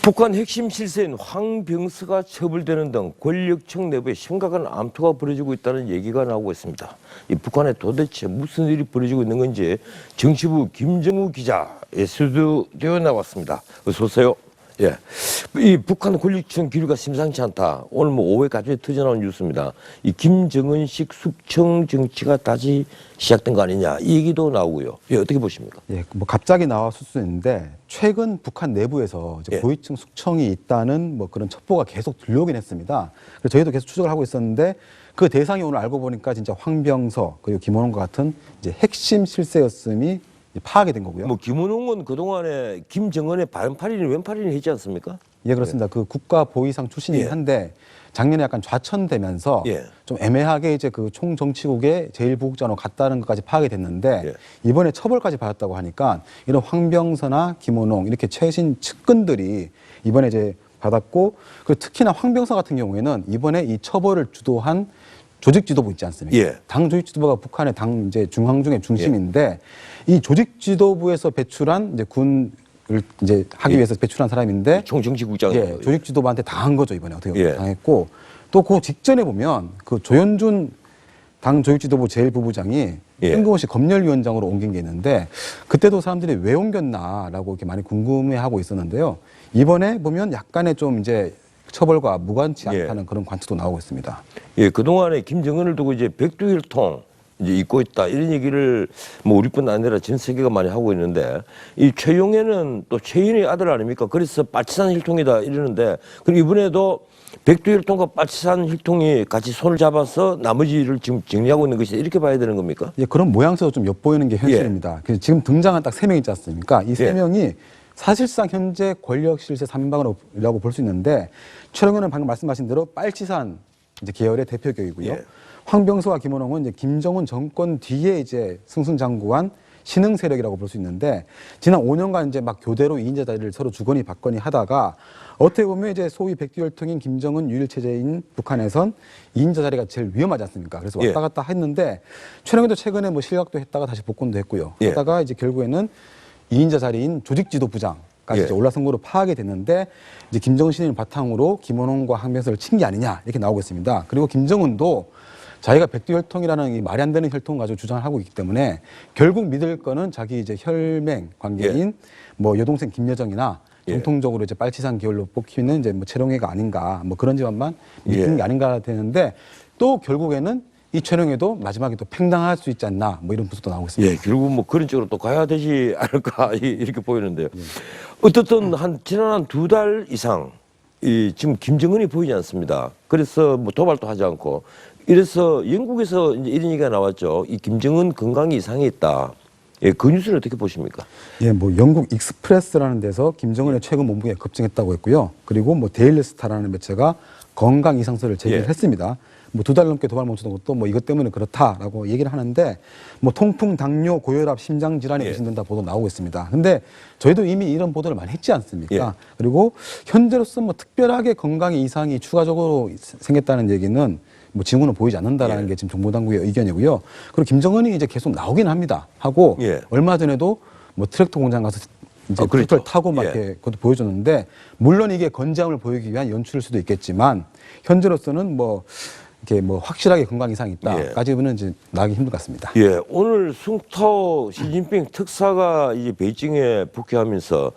북한 핵심 실세인 황병서가 처벌되는 등 권력층 내부에 심각한 암투가 벌어지고 있다는 얘기가 나오고 있습니다. 이 북한에 도대체 무슨 일이 벌어지고 있는 건지 정치부 김정우 기자 스튜디오에 나왔습니다. 어서 오세요. 예, 이 북한 권력층 기류가 심상치 않다. 오늘 뭐 오후에 갑자기 터져나온 뉴스입니다. 이 김정은식 숙청 정치가 다시 시작된 거 아니냐 이 얘기도 나오고요. 예, 어떻게 보십니까? 예, 뭐 갑자기 나왔을 수 있는데 최근 북한 내부에서 이제 고위층 숙청이 있다는 뭐 그런 첩보가 계속 들려오긴 했습니다. 그래서 저희도 계속 추적을 하고 있었는데 그 대상이 오늘 알고 보니까 진짜 황병서 그리고 김원홍과 같은 이제 핵심 실세였음이 파악이 된 거고요. 뭐 김원홍은 그동안에 김정은의 반팔이니 왼팔이니 했지 않습니까? 예, 그렇습니다. 그 국가 보위상 출신이긴 한데 작년에 약간 좌천되면서 좀 애매하게 이제 그 총정치국의 제1부국장으로 갔다는 것까지 파악이 됐는데 이번에 처벌까지 받았다고 하니까 이런 황병서나 김원홍 이렇게 최신 측근들이 이번에 이제 받았고 그 특히나 황병서 같은 경우에는 이번에 이 처벌을 주도한 조직 지도부 있지 않습니까? 당 조직 지도부가 북한의 당 이제 중앙 중의 중심인데 이 조직 지도부에서 배출한 이제 군을 이제 하기 위해서 배출한 사람인데 총정치국장 조직 지도부한테 당한 거죠 이번에 어떻게 보면 당했고 또 그 직전에 보면 그 조현준 당 조직 지도부 제1부부장이 뜬금없이 검열위원장으로 옮긴 게 있는데 그때도 사람들이 왜 옮겼나라고 이렇게 많이 궁금해하고 있었는데요. 이번에 보면 약간의 좀 이제 처벌과 무관치 않다는 그런 관측도 나오고 있습니다. 예, 그동안에 김정은을 두고 이제 백두혈통 이제 잊고 있다 이런 얘기를 뭐 우리뿐 아니라 전 세계가 많이 하고 있는데 이 최용해는 또 최인의 아들 아닙니까? 그래서 빨치산 혈통이다 이러는데 그럼 이번에도 백두혈통과 빨치산 혈통이 같이 손을 잡아서 나머지를 지금 정리하고 있는 것이다 이렇게 봐야 되는 겁니까? 예, 그런 모양새도 좀 엿보이는 게 현실입니다. 그래서 지금 등장한 딱 3명 있지 않습니까? 이 3명이 사실상 현재 권력 실세 3인방이라고 볼 수 있는데 최영현은 방금 말씀하신 대로 빨치산 이제 계열의 대표격이고요. 황병서와 김원홍은 이제 김정은 정권 뒤에 이제 승승장구한 신흥 세력이라고 볼 수 있는데 지난 5년간 이제 막 교대로 2인자 자리를 서로 주거니 받거니 하다가 어떻게 보면 이제 소위 백두혈통인 김정은 유일 체제인 북한에선 2인자 자리가 제일 위험하지 않습니까? 그래서 왔다 갔다 했는데 최영현도 최근에 뭐 실각도 했다가 다시 복권도 했고요. 하다가 이제 결국에는 2인자 자리인 조직지도부장까지 이제 올라선 거로 파악이 됐는데 이제 김정은 신인을 바탕으로 김원홍과 황병서를 친 게 아니냐 이렇게 나오고 있습니다. 그리고 김정은도 자기가 백두혈통이라는 이 말이 안 되는 혈통 가지고 주장을 하고 있기 때문에 결국 믿을 거는 자기 이제 혈맹 관계인 뭐 여동생 김여정이나 전통적으로 이제 빨치산 계열로 뽑히는 이제 뭐 최룡해가 아닌가 뭐 그런 집안만 믿는 게 아닌가 되는데 또 결국에는 이 최룡해도 마지막에 또 팽당할 수 있지 않나 뭐 이런 분석도 나오고 있습니다. 예, 결국 뭐 그런 쪽으로 또 가야 되지 않을까 이렇게 보이는데요. 어떻든 지난 한 2달 이상 지금 김정은이 보이지 않습니다. 그래서 뭐 도발도 하지 않고 이래서 영국에서 이제 이런 얘기가 나왔죠. 이 김정은 건강에 이상이 있다. 예, 그 뉴스를 어떻게 보십니까? 예, 뭐 영국 익스프레스라는 데서 김정은의 최근 몸무게 급증했다고 했고요. 그리고 뭐 데일리 스타라는 매체가 건강 이상서를 제기를 했습니다. 뭐 2달 넘게 도발 멈추던 것도 뭐 이것 때문에 그렇다라고 얘기를 하는데 뭐 통풍, 당뇨, 고혈압, 심장 질환이 의심된다 보도 나오고 있습니다. 근데 저희도 이미 이런 보도를 많이 했지 않습니까? 그리고 현재로서 뭐 특별하게 건강에 이상이 추가적으로 생겼다는 얘기는 뭐 징후는 보이지 않는다라는 게 지금 정보당국의 의견이고요. 그리고 김정은이 이제 계속 나오긴 합니다. 하고 얼마 전에도 뭐 트랙터 공장 가서 이제 트랙터를 타고 막 이렇게 그것도 보여줬는데 물론 이게 건장을 보이기 위한 연출일 수도 있겠지만 현재로서는 뭐 이렇게 뭐 확실하게 건강 이상이 있다까지는 이제 나기 힘들 것 같습니다. 예, 오늘 숭타오 시진핑 특사가 이제 베이징에 복귀하면서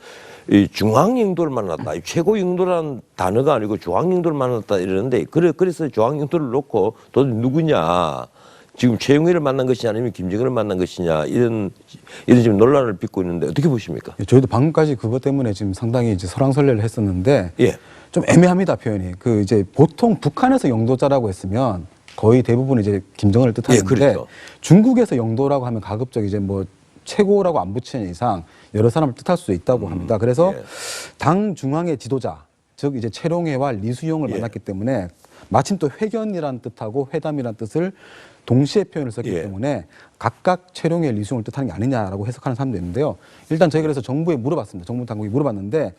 이 중앙영도를 만났다. 이 최고영도라는 단어가 아니고 중앙영도를 만났다 이러는데 그래서 중앙영도를 놓고 도대체 누구냐? 지금 최영희를 만난 것이냐 아니면 김정은을 만난 것이냐 이런 지금 논란을 빚고 있는데 어떻게 보십니까? 예, 저희도 방금까지 그것 때문에 지금 상당히 이제 설왕설래를 했었는데 좀 애매합니다 표현이. 그 이제 보통 북한에서 영도자라고 했으면 거의 대부분 이제 김정은을 뜻하는데 중국에서 영도라고 하면 가급적 이제 뭐 최고라고 안 붙이는 이상 여러 사람을 뜻할 수 있다고 합니다. 그래서 당 중앙의 지도자, 즉 이제 최룡해와 리수용을 만났기 때문에 마침 또 회견이라는 뜻하고 회담이라는 뜻을 동시에 표현을 썼기 때문에 각각 최룡해, 리수용을 뜻하는 게 아니냐라고 해석하는 사람도 있는데요. 일단 저희 그래서 정부에 물어봤습니다. 정부 당국이 물어봤는데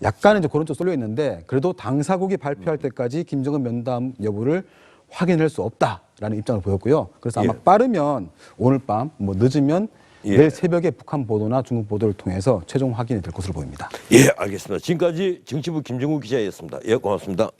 약간은 이제 그런 쪽 쏠려 있는데 그래도 당사국이 발표할 때까지 김정은 면담 여부를 확인할 수 없다라는 입장을 보였고요. 그래서 아마 빠르면 오늘 밤, 뭐 늦으면 예. 내일 새벽에 북한 보도나 중국 보도를 통해서 최종 확인이 될 것으로 보입니다. 예, 알겠습니다. 지금까지 정치부 김정우 기자였습니다. 예, 고맙습니다.